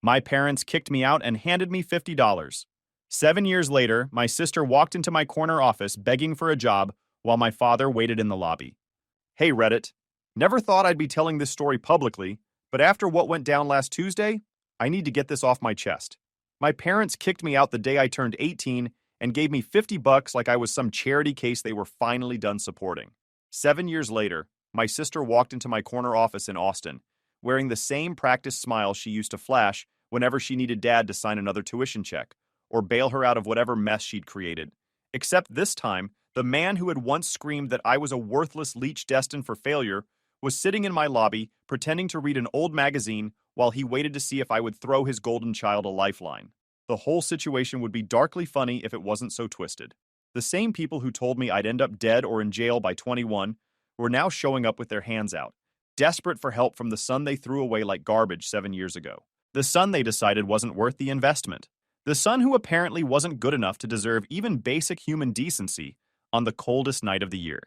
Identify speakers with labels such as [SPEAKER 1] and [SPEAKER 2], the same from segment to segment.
[SPEAKER 1] My parents kicked me out and handed me $50. 7 years later, my sister walked into my corner office begging for a job while my father waited in the lobby. Hey Reddit, never thought I'd be telling this story publicly, but after what went down last Tuesday, I need to get this off my chest. My parents kicked me out the day I turned 18 and gave me $50 like I was some charity case they were finally done supporting. 7 years later, my sister walked into my corner office in Austin, wearing the same practiced smile she used to flash whenever she needed Dad to sign another tuition check or bail her out of whatever mess she'd created. Except this time, the man who had once screamed that I was a worthless leech destined for failure was sitting in my lobby pretending to read an old magazine while he waited to see if I would throw his golden child a lifeline. The whole situation would be darkly funny if it wasn't so twisted. The same people who told me I'd end up dead or in jail by 21 were now showing up with their hands out, desperate for help from the son they threw away like garbage 7 years ago. The son they decided wasn't worth the investment. The son who apparently wasn't good enough to deserve even basic human decency on the coldest night of the year.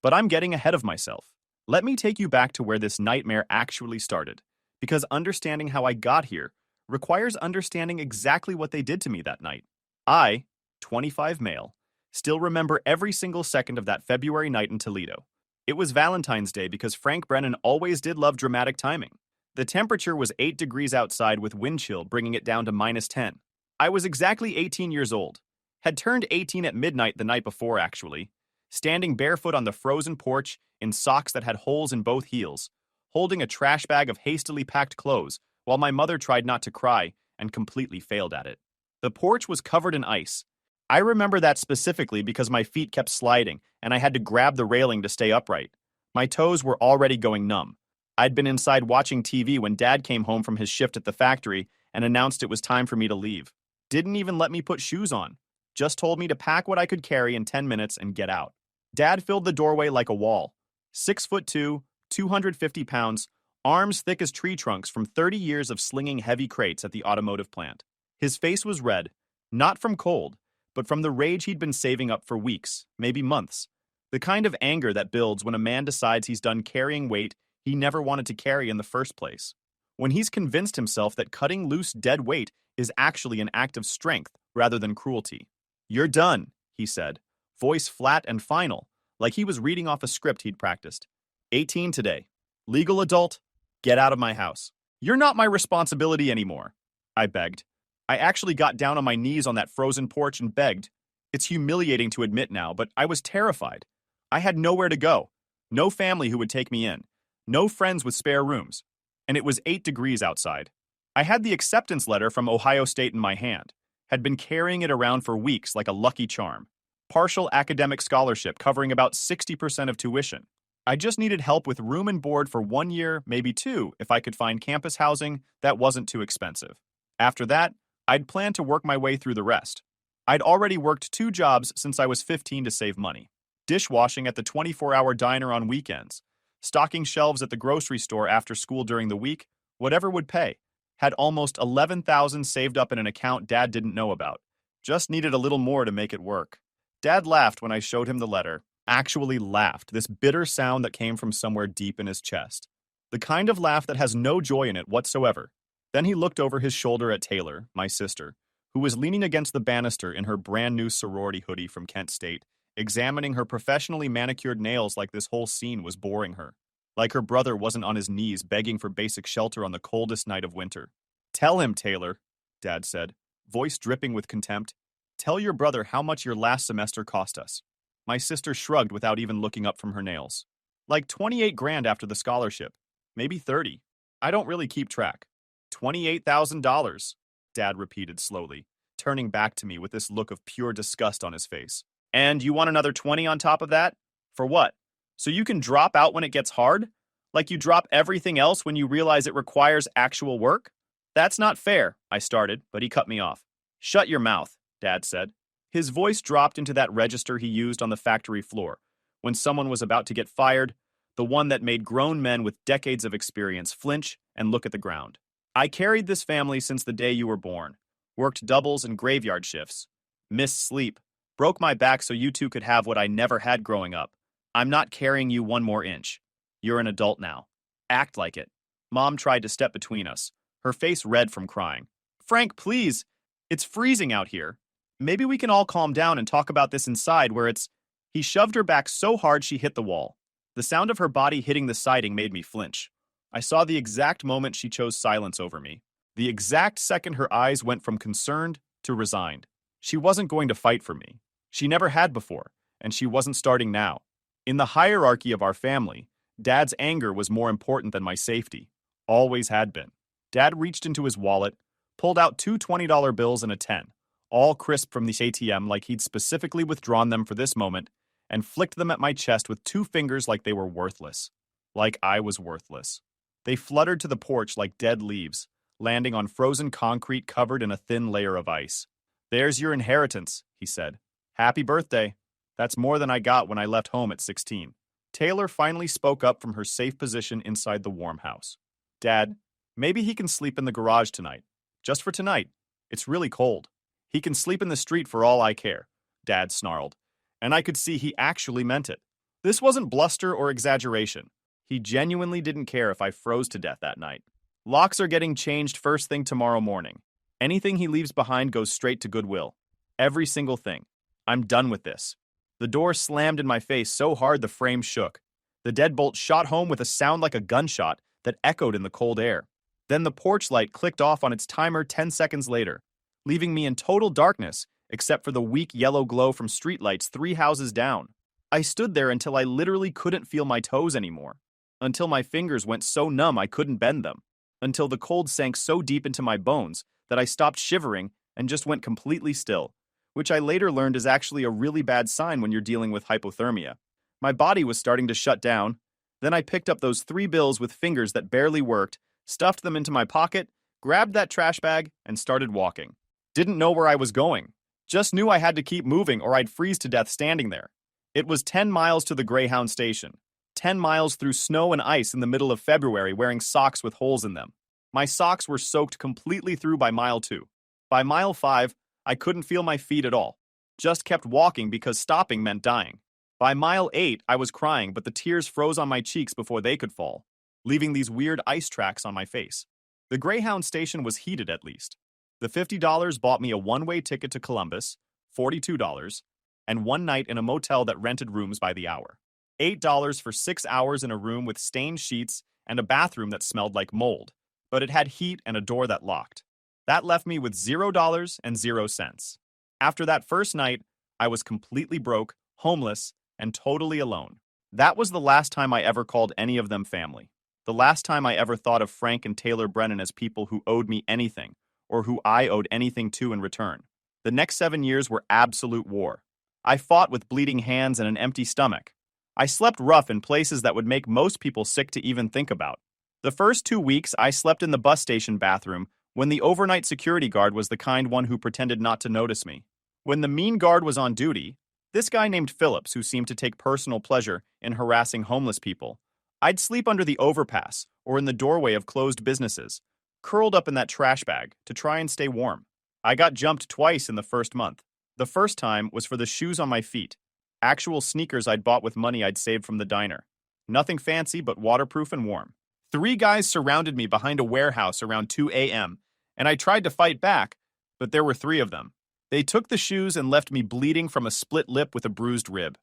[SPEAKER 1] But I'm getting ahead of myself. Let me take you back to where this nightmare actually started, because understanding how I got here requires understanding exactly what they did to me that night. I, 25 male, still remember every single second of that February night in Toledo. It was Valentine's Day because Frank Brennan always did love dramatic timing. The temperature was 8 degrees outside with wind chill bringing it down to -10. I was exactly 18 years old. Had turned 18 at midnight the night before, actually. Standing barefoot on the frozen porch in socks that had holes in both heels, holding a trash bag of hastily packed clothes while my mother tried not to cry and completely failed at it. The porch was covered in ice. I remember that specifically because my feet kept sliding and I had to grab the railing to stay upright. My toes were already going numb. I'd been inside watching TV when Dad came home from his shift at the factory and announced it was time for me to leave. Didn't even let me put shoes on. Just told me to pack what I could carry in 10 minutes and get out. Dad filled the doorway like a wall. 6'2", 250 pounds, arms thick as tree trunks from 30 years of slinging heavy crates at the automotive plant. His face was red, not from cold, but from the rage he'd been saving up for weeks, maybe months. The kind of anger that builds when a man decides he's done carrying weight he never wanted to carry in the first place. When he's convinced himself that cutting loose dead weight is actually an act of strength rather than cruelty. "You're done," he said, voice flat and final, like he was reading off a script he'd practiced. 18 today. Legal adult, get out of my house. "You're not my responsibility anymore," I begged. I actually got down on my knees on that frozen porch and begged. It's humiliating to admit now, but I was terrified. I had nowhere to go. No family who would take me in. No friends with spare rooms. And it was 8 degrees outside. I had the acceptance letter from Ohio State in my hand. Had been carrying it around for weeks like a lucky charm. Partial academic scholarship covering about 60% of tuition. I just needed help with room and board for 1 year, maybe 2, if I could find campus housing that wasn't too expensive. After that, I'd planned to work my way through the rest. I'd already worked 2 jobs since I was 15 to save money. Dishwashing at the 24-hour diner on weekends. Stocking shelves at the grocery store after school during the week, whatever would pay. Had almost $11,000 saved up in an account Dad didn't know about. Just needed a little more to make it work. Dad laughed when I showed him the letter. Actually laughed, this bitter sound that came from somewhere deep in his chest. The kind of laugh that has no joy in it whatsoever. Then he looked over his shoulder at Taylor, my sister, who was leaning against the banister in her brand new sorority hoodie from Kent State, examining her professionally manicured nails like this whole scene was boring her. Like her brother wasn't on his knees begging for basic shelter on the coldest night of winter. "Tell him, Taylor," Dad said, voice dripping with contempt. "Tell your brother how much your last semester cost us." My sister shrugged without even looking up from her nails. "Like 28 grand after the scholarship. Maybe 30. I don't really keep track." $28,000, Dad repeated slowly, turning back to me with this look of pure disgust on his face. "And you want another 20 on top of that? For what? So you can drop out when it gets hard? Like you drop everything else when you realize it requires actual work?" "That's not fair," I started, but he cut me off. "Shut your mouth," Dad said. His voice dropped into that register he used on the factory floor when someone was about to get fired, the one that made grown men with decades of experience flinch and look at the ground. "I carried this family since the day you were born. Worked doubles and graveyard shifts. Missed sleep. Broke my back so you two could have what I never had growing up. I'm not carrying you 1 more inch. You're an adult now. Act like it." Mom tried to step between us, her face red from crying. Frank, please! It's freezing out here. Maybe we can all calm down and talk about this inside where it's... He shoved her back so hard she hit the wall. The sound of her body hitting the siding made me flinch. I saw the exact moment she chose silence over me. The exact second her eyes went from concerned to resigned. She wasn't going to fight for me. She never had before, and she wasn't starting now. In the hierarchy of our family, Dad's anger was more important than my safety. Always had been. Dad reached into his wallet, pulled out two $20 bills and a 10, all crisp from the ATM like he'd specifically withdrawn them for this moment, and flicked them at my chest with two fingers like they were worthless. Like I was worthless. They fluttered to the porch like dead leaves, landing on frozen concrete covered in a thin layer of ice. There's your inheritance, he said. Happy birthday. That's more than I got when I left home at 16. Taylor finally spoke up from her safe position inside the warm house. Dad, maybe he can sleep in the garage tonight. Just for tonight. It's really cold. He can sleep in the street for all I care, Dad snarled. And I could see he actually meant it. This wasn't bluster or exaggeration. He genuinely didn't care if I froze to death that night. Locks are getting changed first thing tomorrow morning. Anything he leaves behind goes straight to Goodwill. Every single thing. I'm done with this. The door slammed in my face so hard the frame shook. The deadbolt shot home with a sound like a gunshot that echoed in the cold air. Then the porch light clicked off on its timer 10 seconds later, leaving me in total darkness except for the weak yellow glow from streetlights 3 houses down. I stood there until I literally couldn't feel my toes anymore. Until my fingers went so numb I couldn't bend them. Until the cold sank so deep into my bones that I stopped shivering and just went completely still, which I later learned is actually a really bad sign when you're dealing with hypothermia. My body was starting to shut down. Then I picked up those 3 bills with fingers that barely worked, stuffed them into my pocket, grabbed that trash bag, and started walking. Didn't know where I was going. Just knew I had to keep moving or I'd freeze to death standing there. It was 10 miles to the Greyhound station. 10 miles through snow and ice in the middle of February wearing socks with holes in them. My socks were soaked completely through by mile 2. By mile 5, I couldn't feel my feet at all. Just kept walking because stopping meant dying. By mile 8, I was crying, but the tears froze on my cheeks before they could fall, leaving these weird ice tracks on my face. The Greyhound station was heated at least. The $50 bought me a one-way ticket to Columbus, $42, and one night in a motel that rented rooms by the hour. $8 for 6 hours in a room with stained sheets and a bathroom that smelled like mold, but it had heat and a door that locked. That left me with $0 and 0 cents. After that first night, I was completely broke, homeless, and totally alone. That was the last time I ever called any of them family. The last time I ever thought of Frank and Taylor Brennan as people who owed me anything, or who I owed anything to in return. The next 7 years were absolute war. I fought with bleeding hands and an empty stomach. I slept rough in places that would make most people sick to even think about. The first 2 weeks, I slept in the bus station bathroom when the overnight security guard was the kind one who pretended not to notice me. When the mean guard was on duty, this guy named Phillips who seemed to take personal pleasure in harassing homeless people, I'd sleep under the overpass or in the doorway of closed businesses, curled up in that trash bag to try and stay warm. I got jumped twice in the first month. The first time was for the shoes on my feet, actual sneakers I'd bought with money I'd saved from the diner. Nothing fancy but waterproof and warm. 3 guys surrounded me behind a warehouse around 2 a.m., and I tried to fight back, but there were 3 of them. They took the shoes and left me bleeding from a split lip with a bruised rib.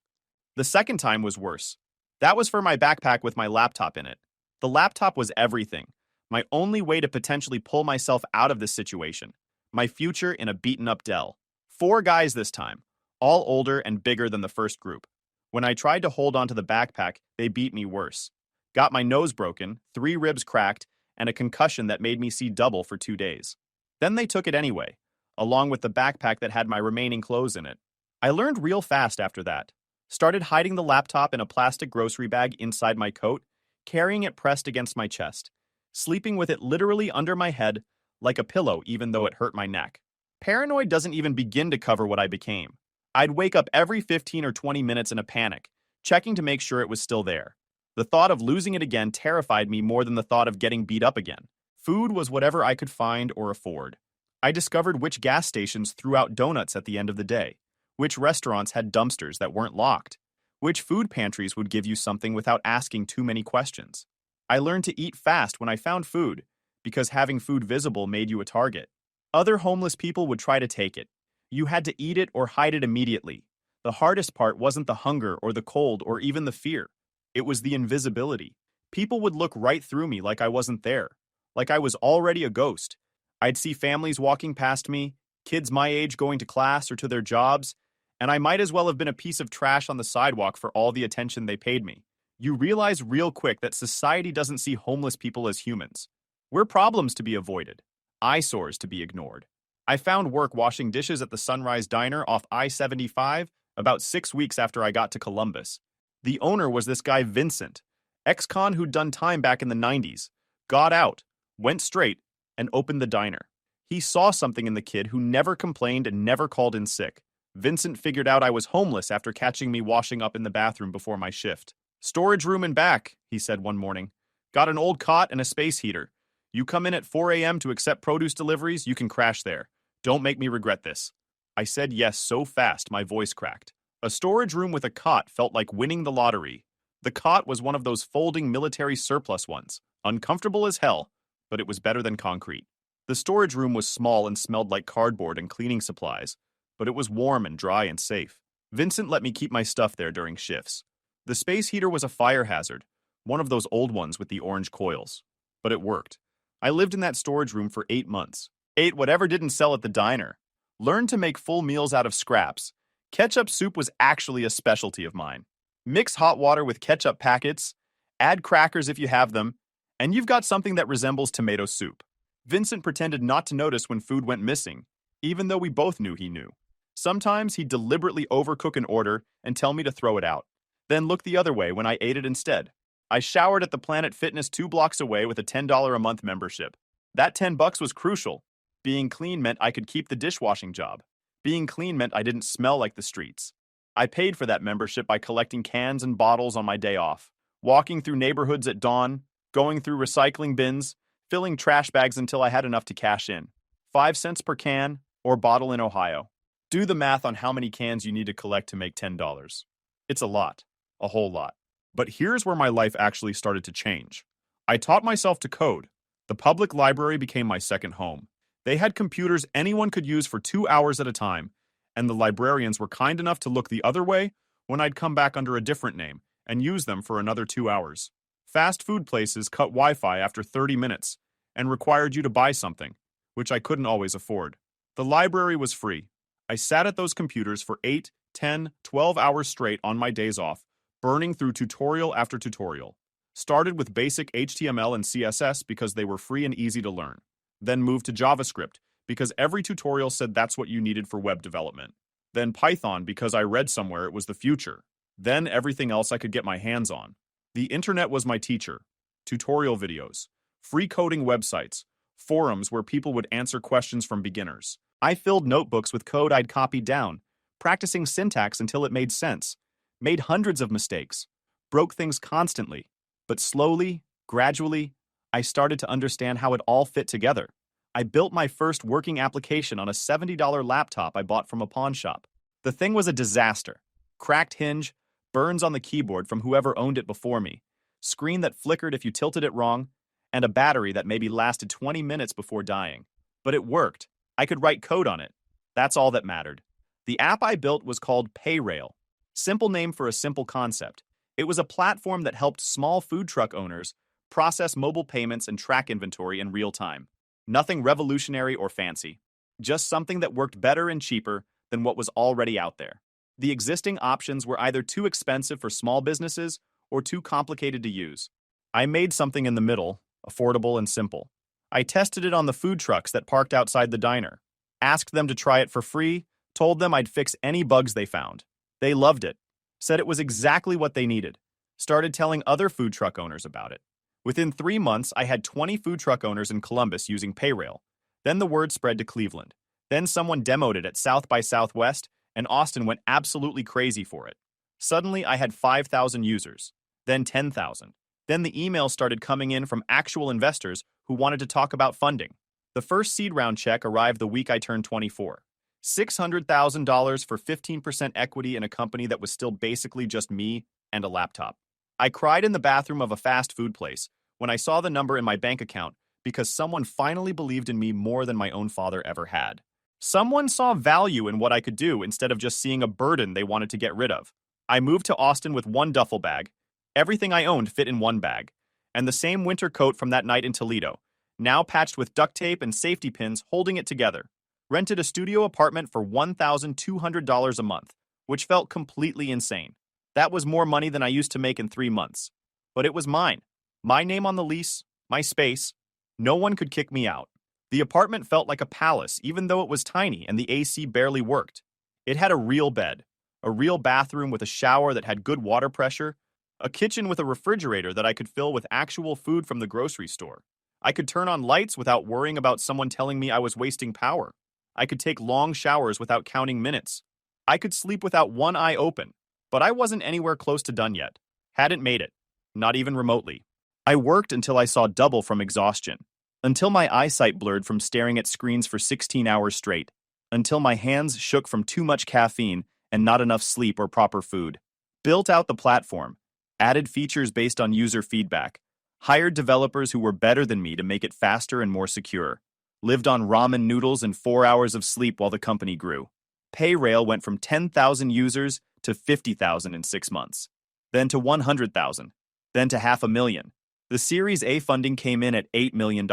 [SPEAKER 1] The second time was worse. That was for my backpack with my laptop in it. The laptop was everything. My only way to potentially pull myself out of this situation. My future in a beaten-up Dell. 4 guys this time, all older and bigger than the first group. When I tried to hold onto the backpack, they beat me worse. Got my nose broken, 3 ribs cracked, and a concussion that made me see double for 2 days. Then they took it anyway, along with the backpack that had my remaining clothes in it. I learned real fast after that. Started hiding the laptop in a plastic grocery bag inside my coat, carrying it pressed against my chest, sleeping with it literally under my head like a pillow even though it hurt my neck. Paranoid doesn't even begin to cover what I became. I'd wake up every 15 or 20 minutes in a panic, checking to make sure it was still there. The thought of losing it again terrified me more than the thought of getting beat up again. Food was whatever I could find or afford. I discovered which gas stations threw out donuts at the end of the day, which restaurants had dumpsters that weren't locked, which food pantries would give you something without asking too many questions. I learned to eat fast when I found food, because having food visible made you a target. Other homeless people would try to take it. You had to eat it or hide it immediately. The hardest part wasn't the hunger or the cold or even the fear. It was the invisibility. People would look right through me like I wasn't there, like I was already a ghost. I'd see families walking past me, kids my age going to class or to their jobs, and I might as well have been a piece of trash on the sidewalk for all the attention they paid me. You realize real quick that society doesn't see homeless people as humans. We're problems to be avoided, eyesores to be ignored. I found work washing dishes at the Sunrise Diner off I-75 about 6 weeks after I got to Columbus. The owner was this guy Vincent, ex-con who'd done time back in the 90s, got out, went straight, and opened the diner. He saw something in the kid who never complained and never called in sick. Vincent figured out I was homeless after catching me washing up in the bathroom before my shift. "Storage room and back," he said one morning. "Got an old cot and a space heater. You come in at 4 a.m. to accept produce deliveries, you can crash there. Don't make me regret this." I said yes so fast my voice cracked. A storage room with a cot felt like winning the lottery. The cot was one of those folding military surplus ones, uncomfortable as hell, but it was better than concrete. The storage room was small and smelled like cardboard and cleaning supplies, but it was warm and dry and safe. Vincent let me keep my stuff there during shifts. The space heater was a fire hazard, one of those old ones with the orange coils. But it worked. I lived in that storage room for 8 months. Ate whatever didn't sell at the diner. Learned to make full meals out of scraps. Ketchup soup was actually a specialty of mine. Mix hot water with ketchup packets, add crackers if you have them, and you've got something that resembles tomato soup. Vincent pretended not to notice when food went missing, even though we both knew he knew. Sometimes he'd deliberately overcook an order and tell me to throw it out, then look the other way when I ate it instead. I showered at the Planet Fitness 2 blocks away with a $10 a month membership. That $10 was crucial. Being clean meant I could keep the dishwashing job. Being clean meant I didn't smell like the streets. I paid for that membership by collecting cans and bottles on my day off, walking through neighborhoods at dawn, going through recycling bins, filling trash bags until I had enough to cash in. 5 cents per can or bottle in Ohio. Do the math on how many cans you need to collect to make $10. It's a lot, a whole lot. But here's where my life actually started to change. I taught myself to code. The public library became my second home. They had computers anyone could use for 2 hours at a time, and the librarians were kind enough to look the other way when I'd come back under a different name and use them for another 2 hours. Fast food places cut Wi-Fi after 30 minutes and required you to buy something, which I couldn't always afford. The library was free. I sat at those computers for 8, 10, 12 hours straight on my days off, burning through tutorial after tutorial. Started with basic HTML and CSS because they were free and easy to learn. Then moved to JavaScript because every tutorial said that's what you needed for web development. Then Python because I read somewhere it was the future. Then everything else I could get my hands on. The internet was my teacher. Tutorial videos, free coding websites, forums where people would answer questions from beginners. I filled notebooks with code I'd copied down, practicing syntax until it made sense. Made hundreds of mistakes, broke things constantly, but slowly, gradually, I started to understand how it all fit together. I built my first working application on a $70 laptop I bought from a pawn shop. The thing was a disaster. Cracked hinge, burns on the keyboard from whoever owned it before me, screen that flickered if you tilted it wrong, and a battery that maybe lasted 20 minutes before dying. But it worked. I could write code on it. That's all that mattered. The app I built was called PayRail. Simple name for a simple concept. It was a platform that helped small food truck owners process mobile payments and track inventory in real time. Nothing revolutionary or fancy. Just something that worked better and cheaper than what was already out there. The existing options were either too expensive for small businesses or too complicated to use. I made something in the middle, affordable and simple. I tested it on the food trucks that parked outside the diner, asked them to try it for free, told them I'd fix any bugs they found. They loved it, said it was exactly what they needed, started telling other food truck owners about it. Within 3 months, I had 20 food truck owners in Columbus using PayRail. Then the word spread to Cleveland. Then someone demoed it at South by Southwest, and Austin went absolutely crazy for it. Suddenly, I had 5,000 users, then 10,000. Then the emails started coming in from actual investors who wanted to talk about funding. The first seed round check arrived the week I turned 24. $600,000 for 15% equity in a company that was still basically just me and a laptop. I cried in the bathroom of a fast food place when I saw the number in my bank account because someone finally believed in me more than my own father ever had. Someone saw value in what I could do instead of just seeing a burden they wanted to get rid of. I moved to Austin with one duffel bag. Everything I owned fit in one bag. And the same winter coat from that night in Toledo, now patched with duct tape and safety pins holding it together. Rented a studio apartment for $1,200 a month, which felt completely insane. That was more money than I used to make in 3 months. But it was mine. My name on the lease, my space. No one could kick me out. The apartment felt like a palace, even though it was tiny and the AC barely worked. It had a real bed, a real bathroom with a shower that had good water pressure, a kitchen with a refrigerator that I could fill with actual food from the grocery store. I could turn on lights without worrying about someone telling me I was wasting power. I could take long showers without counting minutes. I could sleep without one eye open, but I wasn't anywhere close to done yet. Hadn't made it, not even remotely. I worked until I saw double from exhaustion, until my eyesight blurred from staring at screens for 16 hours straight, until my hands shook from too much caffeine and not enough sleep or proper food. Built out the platform, added features based on user feedback, hired developers who were better than me to make it faster and more secure, lived on ramen noodles and 4 hours of sleep while the company grew. Payrail went from 10,000 users to 50,000 in 6 months, then to 100,000, then to 500,000. The Series A funding came in at $8 million,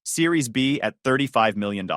[SPEAKER 1] Series B at $35 million.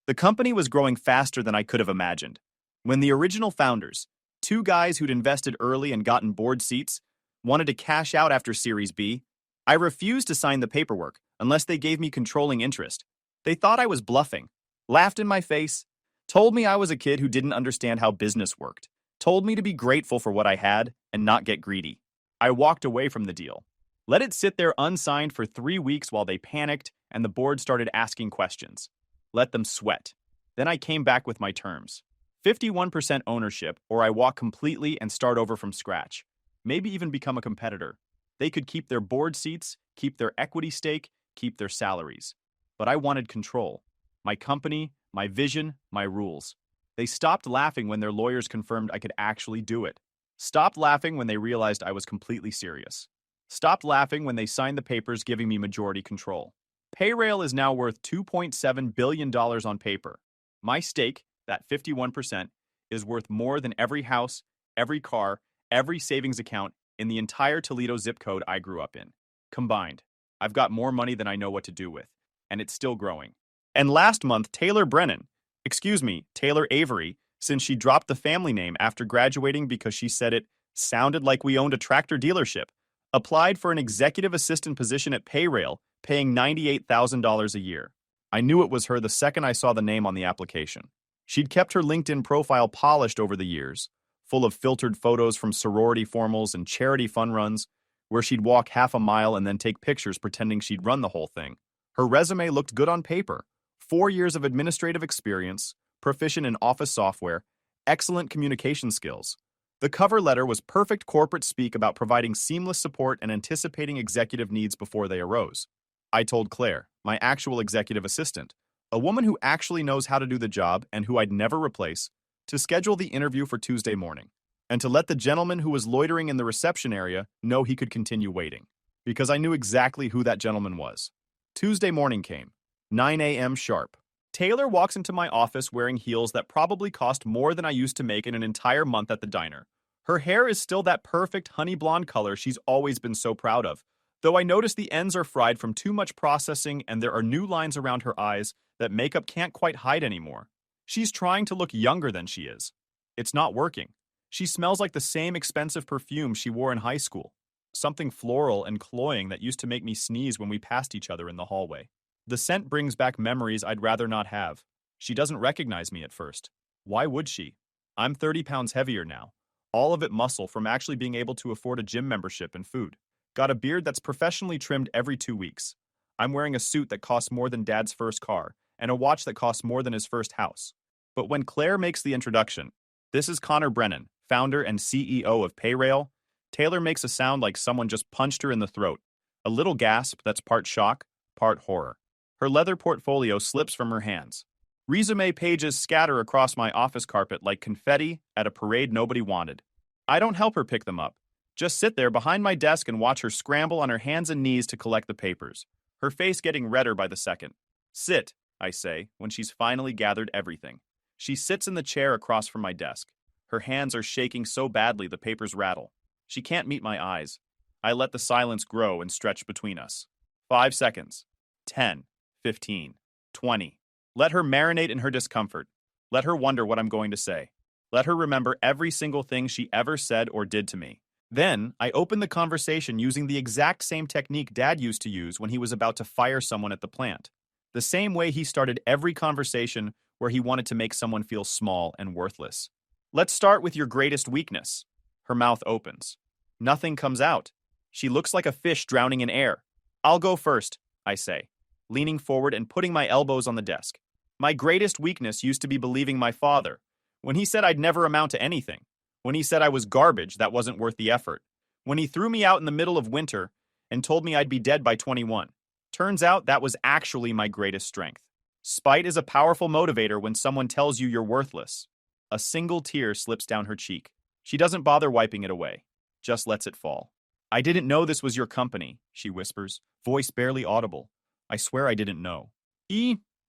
[SPEAKER 1] The company was growing faster than I could have imagined. When the original founders, two guys who'd invested early and gotten board seats, wanted to cash out after Series B, I refused to sign the paperwork unless they gave me controlling interest. They thought I was bluffing, laughed in my face, told me I was a kid who didn't understand how business worked, told me to be grateful for what I had and not get greedy. I walked away from the deal. Let it sit there unsigned for 3 weeks while they panicked and the board started asking questions. Let them sweat. Then I came back with my terms. 51% ownership, or I walk completely and start over from scratch. Maybe even become a competitor. They could keep their board seats, keep their equity stake, keep their salaries. But I wanted control. My company, my vision, my rules. They stopped laughing when their lawyers confirmed I could actually do it. Stopped laughing when they realized I was completely serious. Stopped laughing when they signed the papers giving me majority control. Payrail is now worth $2.7 billion on paper. My stake, that 51%, is worth more than every house, every car, every savings account in the entire Toledo zip code I grew up in. Combined, I've got more money than I know what to do with, and it's still growing. And last month, Taylor Avery, since she dropped the family name after graduating because she said it sounded like we owned a tractor dealership, applied for an executive assistant position at Payrail, paying $98,000 a year. I knew it was her the second I saw the name on the application. She'd kept her LinkedIn profile polished over the years, full of filtered photos from sorority formals and charity fun runs, where she'd walk half a mile and then take pictures pretending she'd run the whole thing. Her resume looked good on paper. 4 years of administrative experience, proficient in office software, excellent communication skills. The cover letter was perfect corporate speak about providing seamless support and anticipating executive needs before they arose. I told Claire, my actual executive assistant, a woman who actually knows how to do the job and who I'd never replace, to schedule the interview for Tuesday morning, and to let the gentleman who was loitering in the reception area know he could continue waiting, because I knew exactly who that gentleman was. Tuesday morning came, 9 a.m. sharp. Taylor walks into my office wearing heels that probably cost more than I used to make in an entire month at the diner. Her hair is still that perfect honey blonde color she's always been so proud of, though I notice the ends are fried from too much processing and there are new lines around her eyes that makeup can't quite hide anymore. She's trying to look younger than she is. It's not working. She smells like the same expensive perfume she wore in high school. Something floral and cloying that used to make me sneeze when we passed each other in the hallway. The scent brings back memories I'd rather not have. She doesn't recognize me at first. Why would she? I'm 30 pounds heavier now. All of it muscle from actually being able to afford a gym membership and food. Got a beard that's professionally trimmed every 2 weeks. I'm wearing a suit that costs more than Dad's first car, and a watch that costs more than his first house. But when Claire makes the introduction, "This is Connor Brennan, founder and CEO of Payrail," Taylor makes a sound like someone just punched her in the throat. A little gasp that's part shock, part horror. Her leather portfolio slips from her hands. Resume pages scatter across my office carpet like confetti at a parade nobody wanted. I don't help her pick them up. Just sit there behind my desk and watch her scramble on her hands and knees to collect the papers. her face getting redder by the second. Sit, I say, when she's finally gathered everything. She sits in the chair across from my desk. Her hands are shaking so badly the papers rattle. She can't meet my eyes. I let the silence grow and stretch between us. 5 seconds. 10. 15. 20. Let her marinate in her discomfort. Let her wonder what I'm going to say. Let her remember every single thing she ever said or did to me. Then, I open the conversation using the exact same technique Dad used to use when he was about to fire someone at the plant. The same way he started every conversation where he wanted to make someone feel small and worthless. Let's start with your greatest weakness. Her mouth opens. Nothing comes out. She looks like a fish drowning in air. I'll go first, I say, leaning forward and putting my elbows on the desk. My greatest weakness used to be believing my father. When he said I'd never amount to anything. When he said I was garbage that wasn't worth the effort. When he threw me out in the middle of winter and told me I'd be dead by 21. Turns out that was actually my greatest strength. Spite is a powerful motivator when someone tells you you're worthless. A single tear slips down her cheek. She doesn't bother wiping it away, just lets it fall. I didn't know this was your company, she whispers, voice barely audible. I swear I didn't know.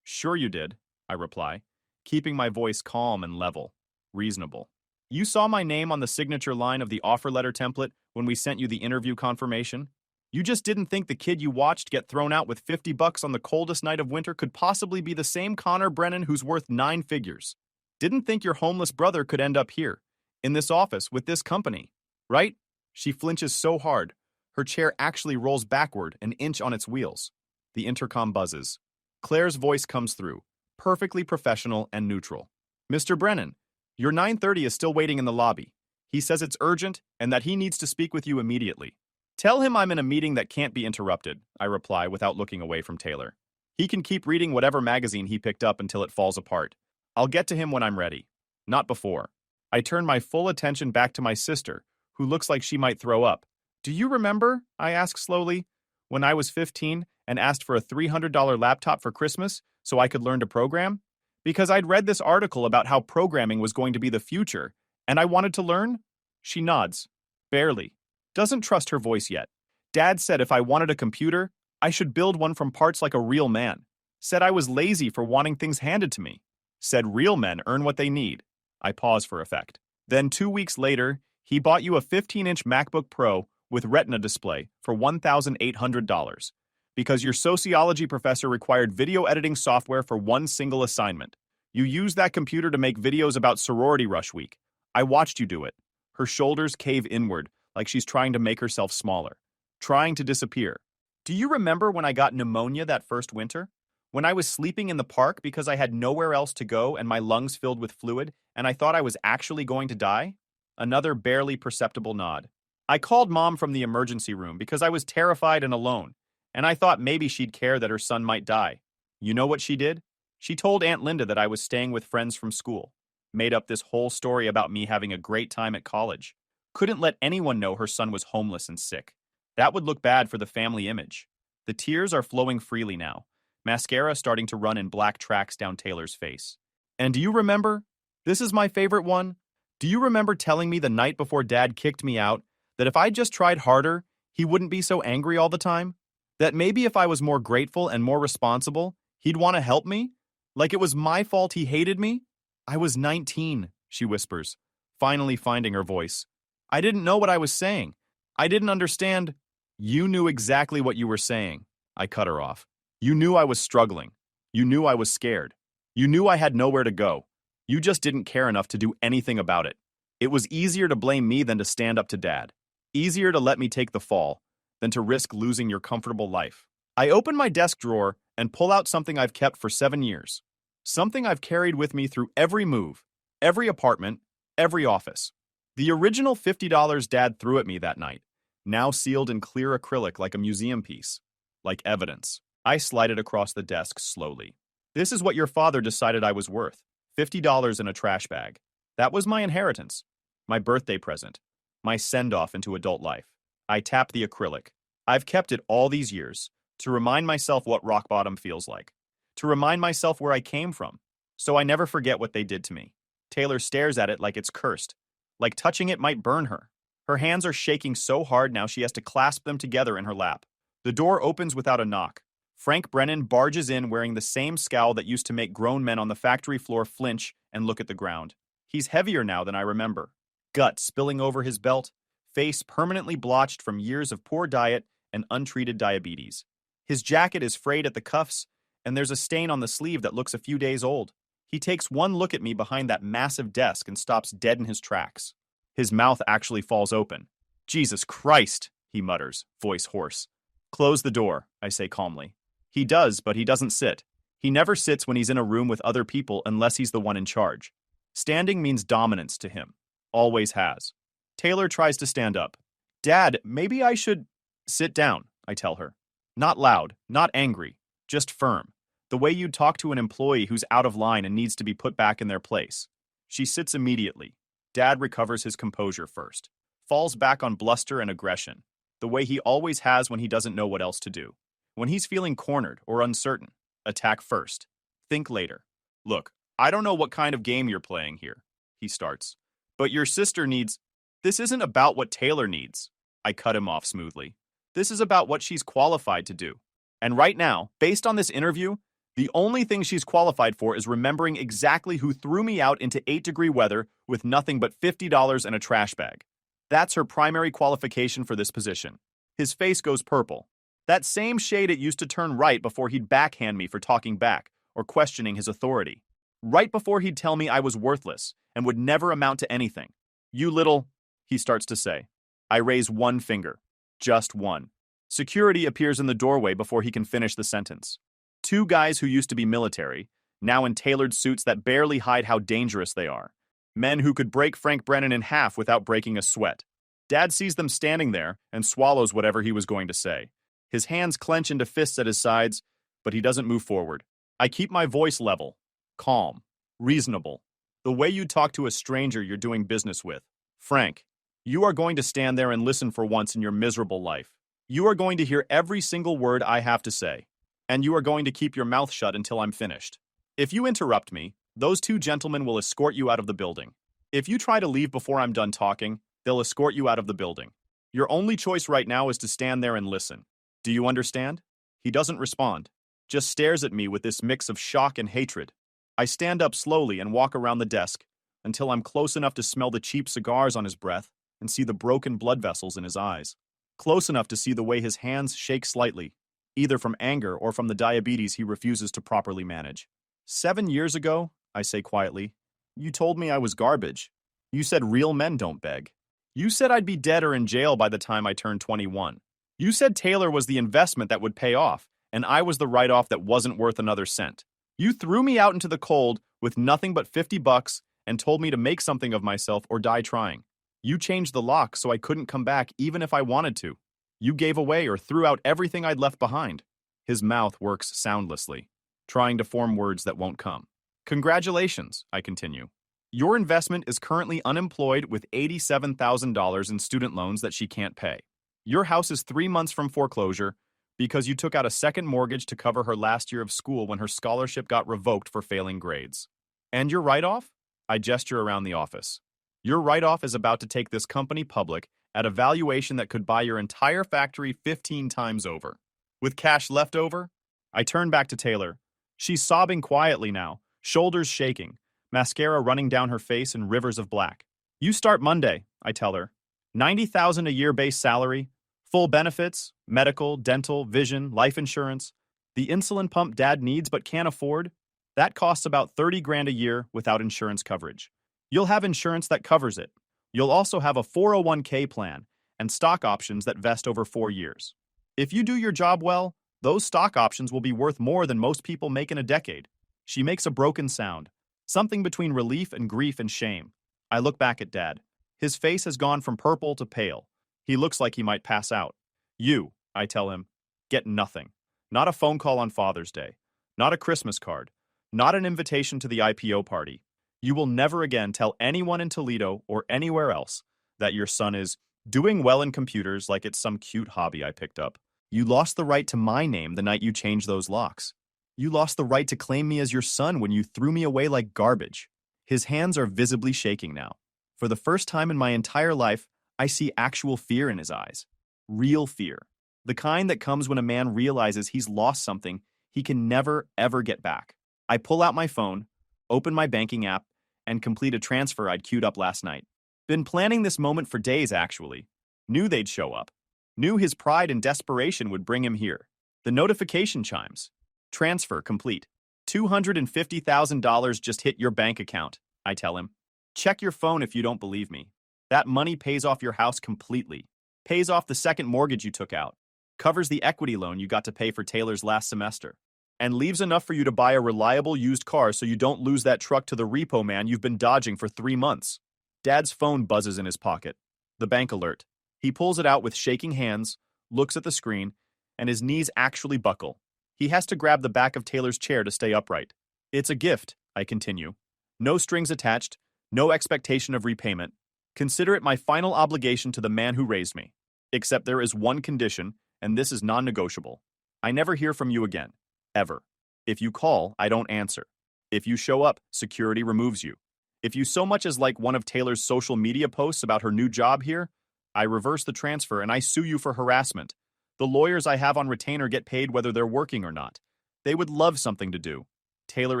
[SPEAKER 1] Sure you did, I reply, keeping my voice calm and level, reasonable. You saw my name on the signature line of the offer letter template when we sent you the interview confirmation? You just didn't think the kid you watched get thrown out with $50 on the coldest night of winter could possibly be the same Connor Brennan who's worth 9 figures. Didn't think your homeless brother could end up here, in this office, with this company, right? She flinches so hard, her chair actually rolls backward an inch on its wheels. The intercom buzzes. Claire's voice comes through, perfectly professional and neutral. Mr. Brennan, your 9:30 is still waiting in the lobby. He says it's urgent and that he needs to speak with you immediately. Tell him I'm in a meeting that can't be interrupted, I reply without looking away from Taylor. He can keep reading whatever magazine he picked up until it falls apart. I'll get to him when I'm ready. Not before. I turn my full attention back to my sister, who looks like she might throw up. Do you remember, I ask slowly, when I was 15 and asked for a $300 laptop for Christmas so I could learn to program? Because I'd read this article about how programming was going to be the future, and I wanted to learn? She nods. Barely. Doesn't trust her voice yet. Dad said if I wanted a computer, I should build one from parts like a real man. Said I was lazy for wanting things handed to me. Said real men earn what they need. I pause for effect. Then 2 weeks later, he bought you a 15-inch MacBook Pro with Retina display for $1,800 because your sociology professor required video editing software for one single assignment. You used that computer to make videos about sorority rush week. I watched you do it. Her shoulders cave inward like she's trying to make herself smaller, trying to disappear. Do you remember when I got pneumonia that first winter? When I was sleeping in the park because I had nowhere else to go and my lungs filled with fluid and I thought I was actually going to die? Another barely perceptible nod. I called Mom from the emergency room because I was terrified and alone, and I thought maybe she'd care that her son might die. You know what she did? She told Aunt Linda that I was staying with friends from school. Made up this whole story about me having a great time at college. Couldn't let anyone know her son was homeless and sick. That would look bad for the family image. The tears are flowing freely now, mascara starting to run in black tracks down Taylor's face. And do you remember? This is my favorite one. Do you remember telling me the night before Dad kicked me out that if I just tried harder, he wouldn't be so angry all the time? That maybe if I was more grateful and more responsible, he'd want to help me? Like it was my fault he hated me? I was 19, she whispers, finally finding her voice. I didn't know what I was saying. I didn't understand. You knew exactly what you were saying. I cut her off. You knew I was struggling. You knew I was scared. You knew I had nowhere to go. You just didn't care enough to do anything about it. It was easier to blame me than to stand up to Dad. Easier to let me take the fall than to risk losing your comfortable life. I open my desk drawer and pull out something I've kept for 7 years. Something I've carried with me through every move, every apartment, every office. The original $50 Dad threw at me that night, now sealed in clear acrylic like a museum piece. Like evidence. I slide it across the desk slowly. This is what your father decided I was worth. $50 in a trash bag. That was my inheritance. My birthday present. My send-off into adult life. I tap the acrylic. I've kept it all these years to remind myself what rock bottom feels like. To remind myself where I came from. So I never forget what they did to me. Taylor stares at it like it's cursed. Like touching it might burn her. Her hands are shaking so hard now she has to clasp them together in her lap. The door opens without a knock. Frank Brennan barges in wearing the same scowl that used to make grown men on the factory floor flinch and look at the ground. He's heavier now than I remember. Gut spilling over his belt, face permanently blotched from years of poor diet and untreated diabetes. His jacket is frayed at the cuffs, and there's a stain on the sleeve that looks a few days old. He takes one look at me behind that massive desk and stops dead in his tracks. His mouth actually falls open. "Jesus Christ," he mutters, voice hoarse. "Close the door," I say calmly. He does, but he doesn't sit. He never sits when he's in a room with other people unless he's the one in charge. Standing means dominance to him. Always has. Taylor tries to stand up. "Dad, maybe I should—" "Sit down," I tell her. Not loud, not angry, just firm. The way you'd talk to an employee who's out of line and needs to be put back in their place. She sits immediately. Dad recovers his composure first. Falls back on bluster and aggression, the way he always has when he doesn't know what else to do. When he's feeling cornered or uncertain, attack first. Think later. "Look, I don't know what kind of game you're playing here," he starts. "But your sister needs—" "This isn't about what Taylor needs." I cut him off smoothly. "This is about what she's qualified to do. And right now, based on this interview, the only thing she's qualified for is remembering exactly who threw me out into 8-degree weather with nothing but $50 and a trash bag. That's her primary qualification for this position." His face goes purple. That same shade it used to turn right before he'd backhand me for talking back or questioning his authority. Right before he'd tell me I was worthless and would never amount to anything. "You little—" he starts to say. I raise one finger. Just one. Security appears in the doorway before he can finish the sentence. Two guys who used to be military, now in tailored suits that barely hide how dangerous they are. Men who could break Frank Brennan in half without breaking a sweat. Dad sees them standing there and swallows whatever he was going to say. His hands clench into fists at his sides, but he doesn't move forward. I keep my voice level, calm, reasonable. The way you talk to a stranger you're doing business with. "Frank, you are going to stand there and listen for once in your miserable life. You are going to hear every single word I have to say. And you are going to keep your mouth shut until I'm finished. If you interrupt me, those two gentlemen will escort you out of the building. If you try to leave before I'm done talking, they'll escort you out of the building. Your only choice right now is to stand there and listen. Do you understand?" He doesn't respond, just stares at me with this mix of shock and hatred. I stand up slowly and walk around the desk until I'm close enough to smell the cheap cigars on his breath and see the broken blood vessels in his eyes. Close enough to see the way his hands shake slightly, either from anger or from the diabetes he refuses to properly manage. 7 years ago, I say quietly, you told me I was garbage. You said real men don't beg. You said I'd be dead or in jail by the time I turned 21. You said Taylor was the investment that would pay off, and I was the write-off that wasn't worth another cent. You threw me out into the cold with nothing but $50 and told me to make something of myself or die trying. You changed the lock so I couldn't come back even if I wanted to. You gave away or threw out everything I'd left behind. His mouth works soundlessly, trying to form words that won't come. Congratulations, I continue. Your investment is currently unemployed with $87,000 in student loans that she can't pay. Your house is 3 months from foreclosure because you took out a second mortgage to cover her last year of school when her scholarship got revoked for failing grades. And your write-off? I gesture around the office. Your write-off is about to take this company public at a valuation that could buy your entire factory 15 times over. With cash left over? I turn back to Taylor. She's sobbing quietly now, shoulders shaking, mascara running down her face in rivers of black. You start Monday, I tell her. $90,000 a year base salary, full benefits, medical, dental, vision, life insurance, the insulin pump Dad needs but can't afford. That costs about $30,000 a year without insurance coverage. You'll have insurance that covers it. You'll also have a 401k plan and stock options that vest over 4 years. If you do your job well, those stock options will be worth more than most people make in a decade. She makes a broken sound, something between relief and grief and shame. I look back at Dad. His face has gone from purple to pale. He looks like he might pass out. You, I tell him, get nothing. Not a phone call on Father's Day. Not a Christmas card. Not an invitation to the IPO party. You will never again tell anyone in Toledo or anywhere else that your son is doing well in computers like it's some cute hobby I picked up. You lost the right to my name the night you changed those locks. You lost the right to claim me as your son when you threw me away like garbage. His hands are visibly shaking now. For the first time in my entire life, I see actual fear in his eyes. Real fear. The kind that comes when a man realizes he's lost something he can never, ever get back. I pull out my phone, open my banking app, and complete a transfer I'd queued up last night. Been planning this moment for days, actually. Knew they'd show up. Knew his pride and desperation would bring him here. The notification chimes. Transfer complete. $250,000 just hit your bank account, I tell him. Check your phone if you don't believe me. That money pays off your house completely. Pays off the second mortgage you took out. Covers the equity loan you got to pay for Taylor's last semester. And leaves enough for you to buy a reliable used car so you don't lose that truck to the repo man you've been dodging for 3 months. Dad's phone buzzes in his pocket. The bank alert. He pulls it out with shaking hands, looks at the screen, and his knees actually buckle. He has to grab the back of Taylor's chair to stay upright. It's a gift, I continue. No strings attached, no expectation of repayment. Consider it my final obligation to the man who raised me. Except there is one condition, and this is non-negotiable. I never hear from you again. Ever. If you call, I don't answer. If you show up, security removes you. If you so much as like one of Taylor's social media posts about her new job here, I reverse the transfer and I sue you for harassment. The lawyers I have on retainer get paid whether they're working or not. They would love something to do. Taylor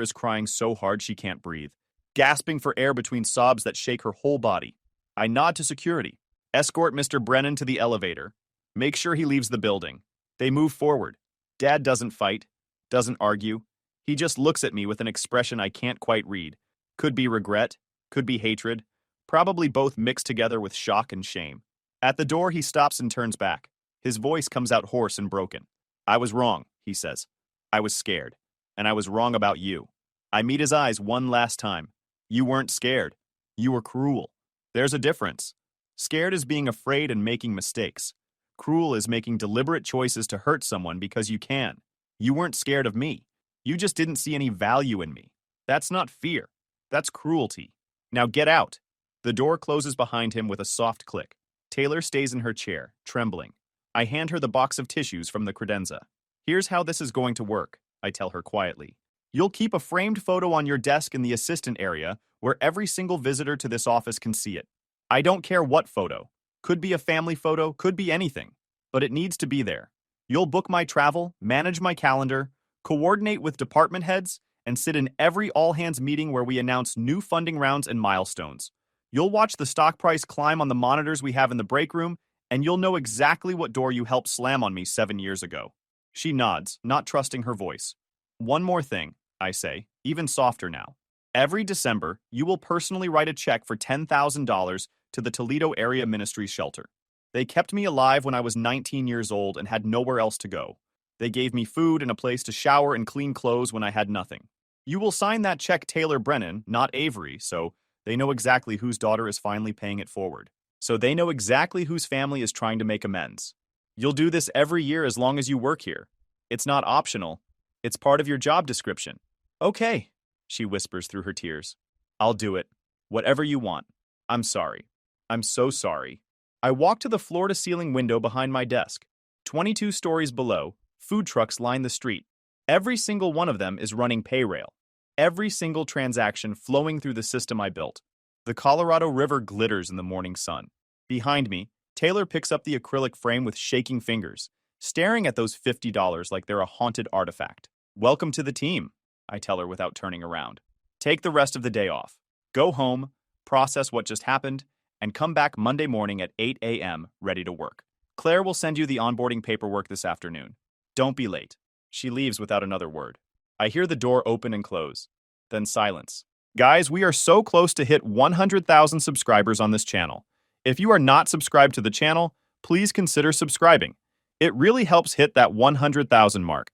[SPEAKER 1] is crying so hard she can't breathe, gasping for air between sobs that shake her whole body. I nod to security. Escort Mr. Brennan to the elevator. Make sure he leaves the building. They move forward. Dad doesn't fight, doesn't argue. He just looks at me with an expression I can't quite read. Could be regret, could be hatred, probably both mixed together with shock and shame. At the door, he stops and turns back. His voice comes out hoarse and broken. I was wrong, he says. I was scared. And I was wrong about you. I meet his eyes one last time. You weren't scared. You were cruel. There's a difference. Scared is being afraid and making mistakes. Cruel is making deliberate choices to hurt someone because you can. You weren't scared of me. You just didn't see any value in me. That's not fear. That's cruelty. Now get out. The door closes behind him with a soft click. Taylor stays in her chair, trembling. I hand her the box of tissues from the credenza. Here's how this is going to work, I tell her quietly. You'll keep a framed photo on your desk in the assistant area where every single visitor to this office can see it. I don't care what photo. Could be a family photo, could be anything. But it needs to be there. You'll book my travel, manage my calendar, coordinate with department heads, and sit in every all-hands meeting where we announce new funding rounds and milestones. You'll watch the stock price climb on the monitors we have in the break room, and you'll know exactly what door you helped slam on me 7 years ago. She nods, not trusting her voice. One more thing, I say, even softer now. Every December, you will personally write a check for $10,000 to the Toledo Area Ministries Shelter. They kept me alive when I was 19 years old and had nowhere else to go. They gave me food and a place to shower and clean clothes when I had nothing. You will sign that check Taylor Brennan, not Avery, so they know exactly whose daughter is finally paying it forward. So they know exactly whose family is trying to make amends. You'll do this every year as long as you work here. It's not optional. It's part of your job description. Okay, she whispers through her tears. I'll do it. Whatever you want. I'm sorry. I'm so sorry. I walk to the floor-to-ceiling window behind my desk. 22 stories below, food trucks line the street. Every single one of them is running Payrail. Every single transaction flowing through the system I built. The Colorado River glitters in the morning sun. Behind me, Taylor picks up the acrylic frame with shaking fingers, staring at those $50 like they're a haunted artifact. Welcome to the team, I tell her without turning around. Take the rest of the day off. Go home, process what just happened, and come back Monday morning at 8 a.m. ready to work. Claire will send you the onboarding paperwork this afternoon. Don't be late. She leaves without another word. I hear the door open and close. Then silence. Guys, we are so close to hit 100,000 subscribers on this channel. If you are not subscribed to the channel, please consider subscribing. It really helps hit that 100,000 mark.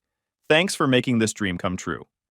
[SPEAKER 1] Thanks for making this dream come true.